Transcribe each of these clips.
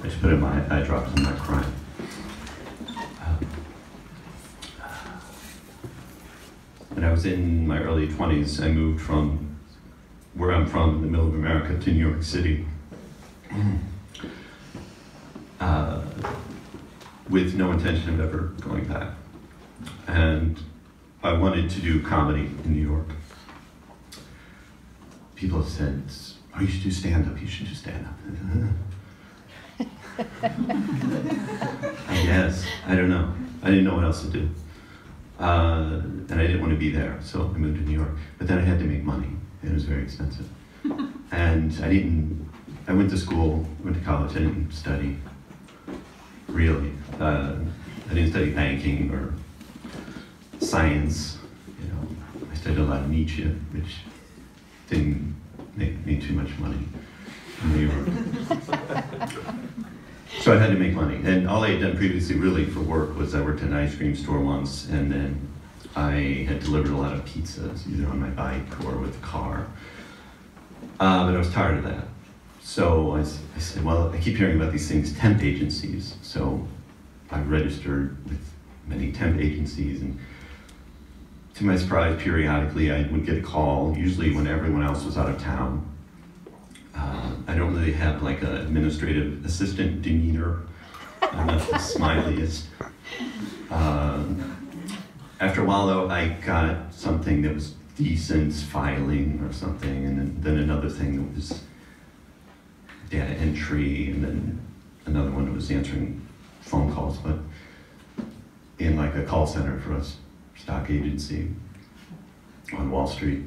I should put in my eye drops, I'm not crying. When I was in my early 20s, I moved from where I'm from in the middle of America to New York City with no intention of ever going back. And I wanted to do comedy in New York. People have said, oh, you should do stand-up, you should do stand-up. I guess, I don't know. I didn't know what else to do. And I didn't want to be there, so I moved to New York. But then I had to make money, and it was very expensive. And I went to school, went to college, I didn't study, really. I didn't study banking or science, you know. I studied a lot of Nietzsche, which didn't make me too much money in New York. So I had to make money. And all I had done previously really for work was I worked at an ice cream store once, and then I had delivered a lot of pizzas, either on my bike or with the car. But I was tired of that. So I said, well, I keep hearing about these things, temp agencies. So I registered with many temp agencies, and to my surprise, periodically I would get a call, usually when everyone else was out of town. I don't really have like an administrative assistant demeanor. I'm not the smiliest. After a while though, I got something that was decent, filing or something, and then another thing that was data entry, and then another one that was answering phone calls, but in like a call center for a stock agency on Wall Street.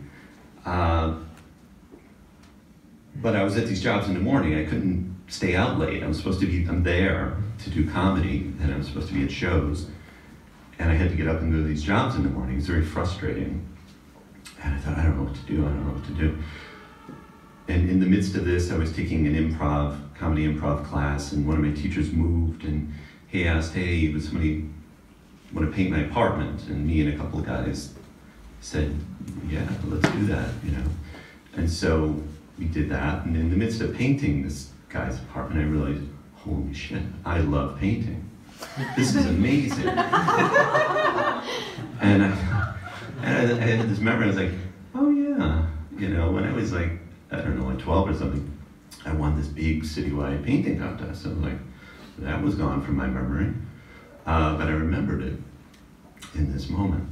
But I was at these jobs in the morning. I couldn't stay out late. I'm there to do comedy, and I'm supposed to be at shows. And I had to get up and go to these jobs in the morning. It was very frustrating. And I thought, I don't know what to do, I don't know what to do. And in the midst of this, I was taking an comedy improv class, and one of my teachers moved, and he asked, hey, would somebody want to paint my apartment? And me and a couple of guys said, yeah, let's do that, you know. And so we did that, and in the midst of painting this guy's apartment, I realized, holy shit, I love painting. This is amazing. And I had this memory, I was like, oh yeah, you know, when I was like, I don't know, like 12 or something, I won this big citywide painting contest. So like, that was gone from my memory, but I remembered it in this moment.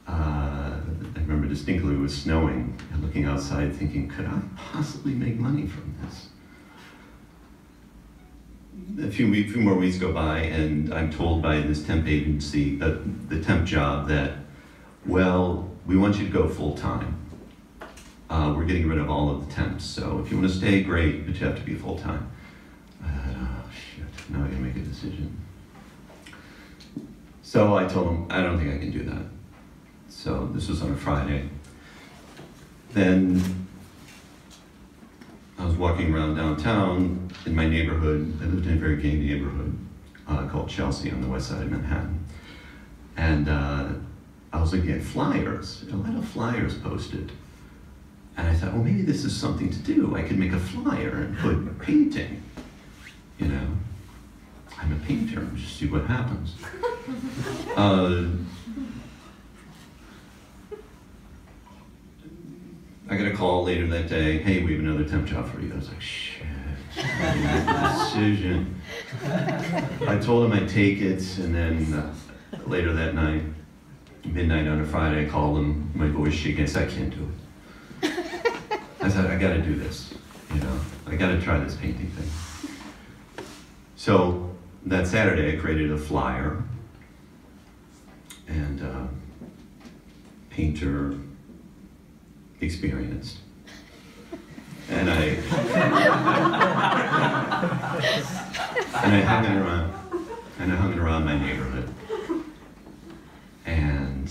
I remember distinctly it was snowing, and looking outside thinking, could I possibly make money from this? A few more weeks go by, and I'm told by this temp agency, the temp job, that, well, we want you to go full time. We're getting rid of all of the temps, so if you want to stay, great, but you have to be full time. I thought, oh shit, now I gotta make a decision. So I told them, I don't think I can do that. So this was on a Friday. Then I was walking around downtown in my neighborhood. I lived in a very gay neighborhood called Chelsea on the west side of Manhattan. And I was looking at flyers, a lot of flyers posted. And I thought, well, maybe this is something to do. I could make a flyer and put painting, you know. I'm a painter, just see what happens. I got a call later that day, hey, we have another temp job for you. I was like, shit, I made the decision. I told him I'd take it, and then later that night, midnight on a Friday, I called him, my voice shaking, I said, I can't do it. I said, I gotta do this, you know, I gotta try this painting thing. So that Saturday, I created a flyer, and painter experienced. And I hung it around my neighborhood, and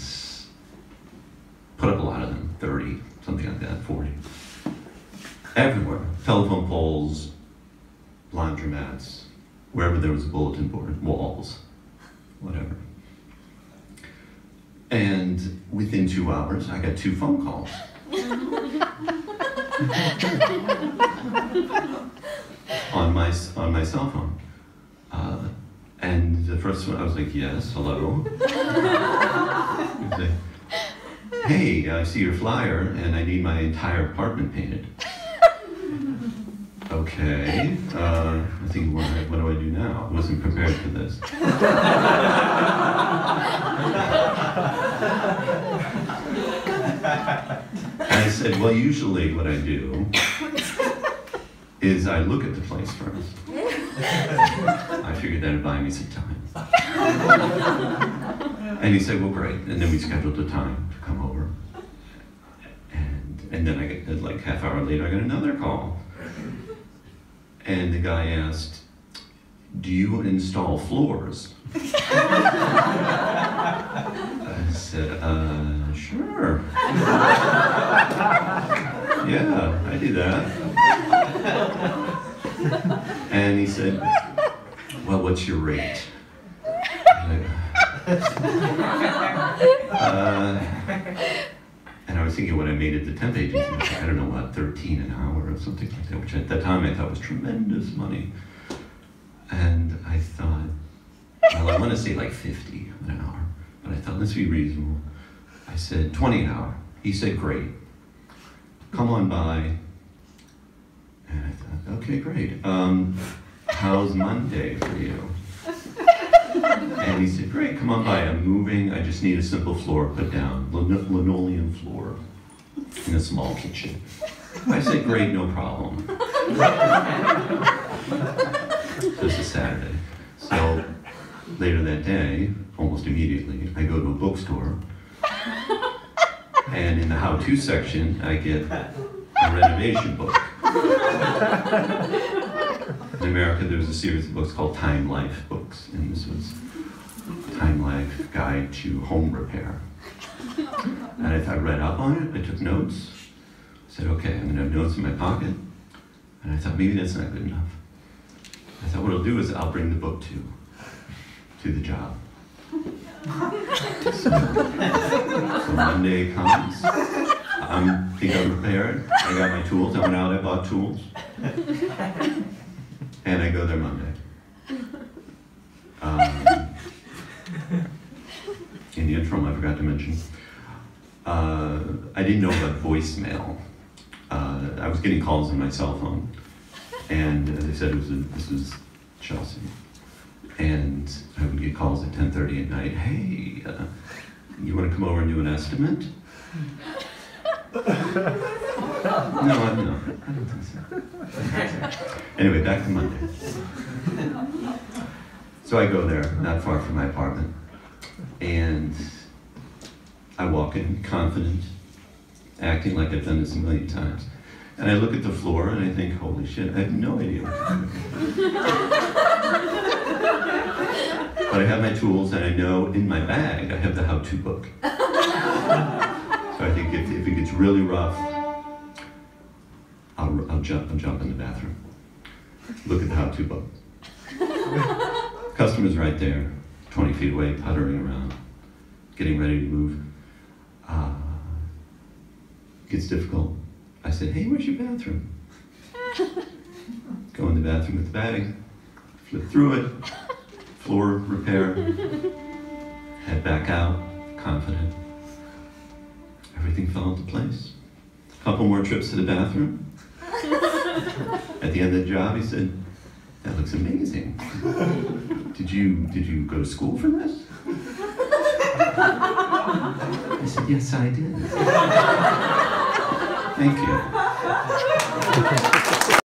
put up a lot of them, 30, something like that, 40. Everywhere, telephone poles, laundromats, wherever there was a bulletin board, walls, whatever. And within 2 hours, I got 2 phone calls. on my cell phone. And the first one, I was like, yes, hello. He was like, hey, I see your flyer, and I need my entire apartment painted. Okay. I think, what do I do now? I wasn't prepared for this. I said, well, usually what I do is I look at the place first. I figured that'd buy me some time. And he said, well, great. And then we scheduled a time to come over. And then I get, like half hour later, I got another call. And the guy asked, do you install floors? I said, sure. Yeah, I do that. And he said, well, what's your rate? And I was thinking when I made it to temp agency, I don't know what, 13 an hour or something like that, which at that time I thought was tremendous money. And I thought, well, I want to say like 50 an hour, but I thought, let's be reasonable. I said 20 an hour. He said, great. Come on by. And I thought, okay, great. How's Monday for you? And he said, great, come on by. I'm moving. I just need a simple floor put down, linoleum floor in a small kitchen. I said, great, no problem. This is Saturday. So later that day, almost immediately, I go to a bookstore. And in the how-to section, I get a renovation book. In America, there was a series of books called Time Life books, and this was Time Life Guide to Home Repair. And I read up on it, I took notes, I said, okay, I'm gonna have notes in my pocket, and I thought maybe that's not good enough. I thought what I'll do is I'll bring the book to the job. So Monday comes, I think I'm prepared, I got my tools, I went out, I bought tools. And I go there Monday. In the interim, I forgot to mention, I didn't know about voicemail. I was getting calls on my cell phone, and they said this was Chelsea. And I would get calls at 10:30 at night. Hey, you want to come over and do an estimate? No, I don't think so. Anyway, back to Monday. So I go there, not far from my apartment, and I walk in confident, acting like I've done this a million times. And I look at the floor and I think, holy shit, I have no idea what to do. But I have my tools and I know in my bag I have the how-to book. So I think if it gets really rough, I'll jump in the bathroom. Look at the how-to book. Customer's right there, 20 feet away, puttering around, getting ready to move. Gets difficult. I said, hey, where's your bathroom? Go in the bathroom with the bag, flip through it, floor repair, head back out, confident. Everything fell into place. A couple more trips to the bathroom. At the end of the job, he said, that looks amazing. Did you go to school for this? I said, yes, I did. Thank you.